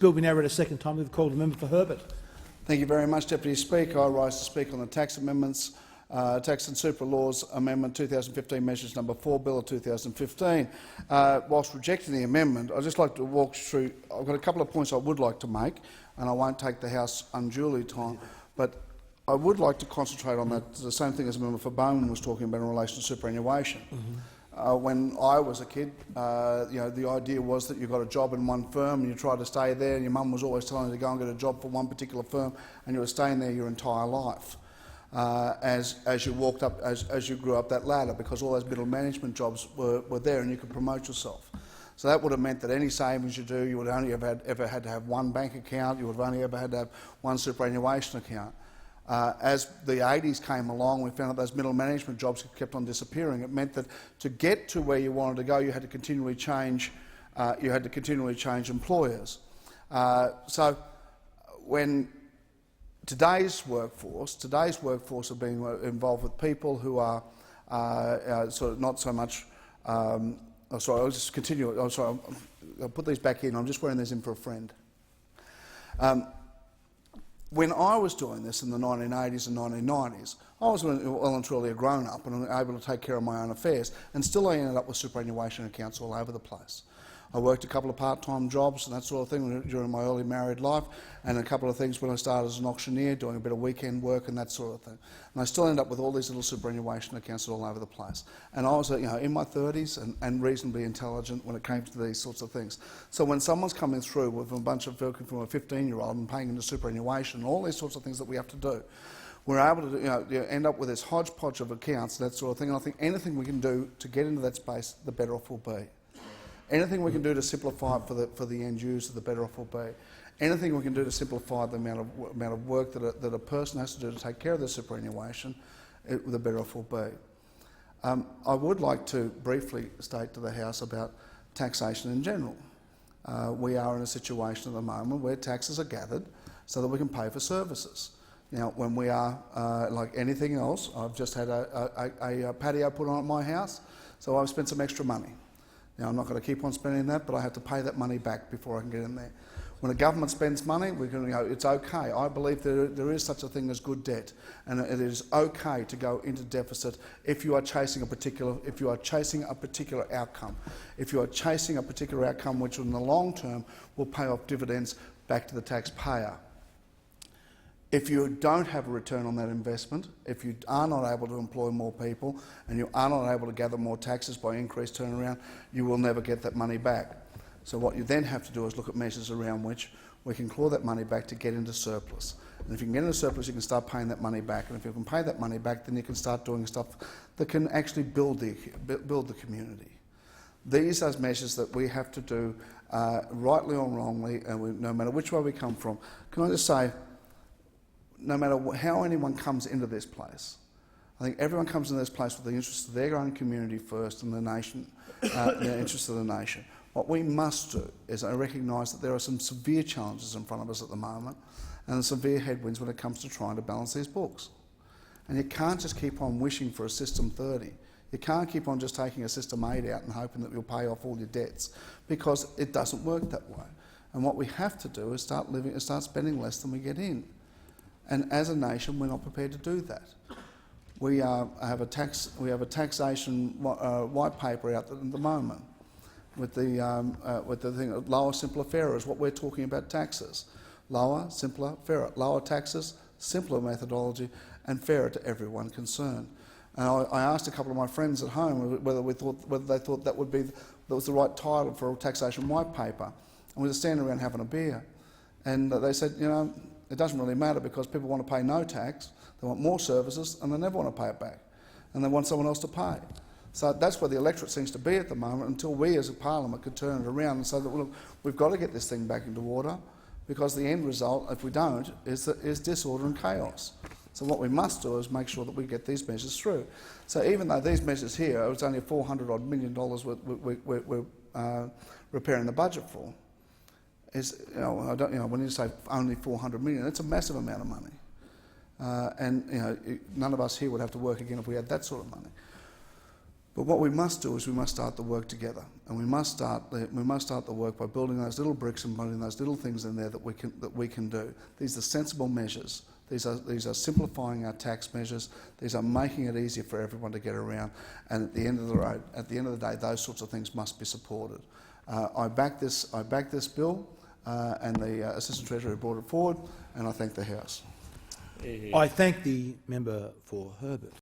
Bill be now read a second time. We've called the member for Herbert. Thank you very much, Deputy Speaker. I rise to speak on the tax amendments, Tax and Super Laws Amendment 2015 Measures No. 4 Bill of 2015. Whilst rejecting the amendment, I'd just like to walk through. I've got a couple of points I would like to make, and I won't take the House unduly time, but I would like to concentrate on the same thing as the member for Bowman was talking about in relation to superannuation. When I was a kid, the idea was that you got a job in one firm and you tried to stay there, and your mum was always telling you to go and get a job for one particular firm, and you were staying there your entire life as you walked up, as you grew up that ladder, because all those middle management jobs were there and you could promote yourself. So that would have meant that any savings you do, you would only have ever had to have one bank account, you would have only ever had to have one superannuation account. As the 80s came along, we found that those middle management jobs kept on disappearing. It meant that to get to where you wanted to go, you had to continually change. Employers. So when today's workforce are being involved with people who are sort of not so much. Sorry, I'll just continue. I'm sorry, I'll put these back in. I'm just wearing these in for a friend. When I was doing this in the 1980s and 1990s, I was well and truly a grown-up and able to take care of my own affairs, and still I ended up with superannuation accounts all over the place. I worked a couple of part-time jobs and that sort of thing during my early married life, and a couple of things when I started as an auctioneer, doing a bit of weekend work and that sort of thing. And I still end up with all these little superannuation accounts all over the place. And I was, in my 30s and reasonably intelligent when it came to these sorts of things. So when someone's coming through with a bunch of working from a 15-year-old and paying into superannuation and all these sorts of things that we have to do, we're able to end up with this hodgepodge of accounts, that sort of thing. And I think anything we can do to get into that space, the better off we'll be. Anything we can do to simplify it for the end user, the better off we'll be. Anything we can do to simplify the amount of work that a person has to do to take care of their superannuation, the better off we'll be. I would like to briefly state to the House about taxation in general. We are in a situation at the moment where taxes are gathered so that we can pay for services. Now, when we are, like anything else, I've just had a patio put on at my house, so I've spent some extra money. Now, I'm not going to keep on spending that, but I have to pay that money back before I can get in there. When a government spends money, we can, it's okay. I believe there is such a thing as good debt, and it is okay to go into deficit if you are chasing a particular outcome. If you are chasing a particular outcome which in the long term will pay off dividends back to the taxpayer. If you don't have a return on that investment, if you are not able to employ more people and you are not able to gather more taxes by increased turnaround, you will never get that money back. So what you then have to do is look at measures around which we can claw that money back to get into surplus. And if you can get into surplus, you can start paying that money back. And if you can pay that money back, then you can start doing stuff that can actually build the community. These are measures that we have to do rightly or wrongly, and no matter which way we come from. Can I just say, no matter how anyone comes into this place, I think everyone comes into this place with the interests of their own community first and the nation, the interests of the nation. What we must do is recognise that there are some severe challenges in front of us at the moment and severe headwinds when it comes to trying to balance these books. And you can't just keep on wishing for a System 30. You can't keep on just taking a System 8 out and hoping that you'll pay off all your debts, because it doesn't work that way. And what we have to do is start spending less than we get in. And as a nation, we're not prepared to do that. We have a taxation white paper out at the moment with the thing of lower, simpler, fairer is what we're talking about taxes. Lower, simpler, fairer. Lower taxes, simpler methodology, and fairer to everyone concerned. And I asked a couple of my friends at home whether they thought that was the right title for a taxation white paper, and we were standing around having a beer, and they said, it doesn't really matter because people want to pay no tax, they want more services, and they never want to pay it back. And they want someone else to pay. So that's where the electorate seems to be at the moment, until we as a parliament could turn it around and say that, well, we've got to get this thing back into order, because the end result, if we don't, is disorder and chaos. So what we must do is make sure that we get these measures through. So even though these measures here, it was only $400 million we're repairing the budget for, when you say only 400 million, it's a massive amount of money. And none of us here would have to work again if we had that sort of money. But what we must do is we must start the work together, and we must start the work by building those little bricks and putting those little things in there that we can do. These are sensible measures. These are simplifying our tax measures. These are making it easier for everyone to get around. And at the end of the day, those sorts of things must be supported. I back this bill, and the Assistant Treasurer brought it forward, and I thank the House. I thank the member for Herbert.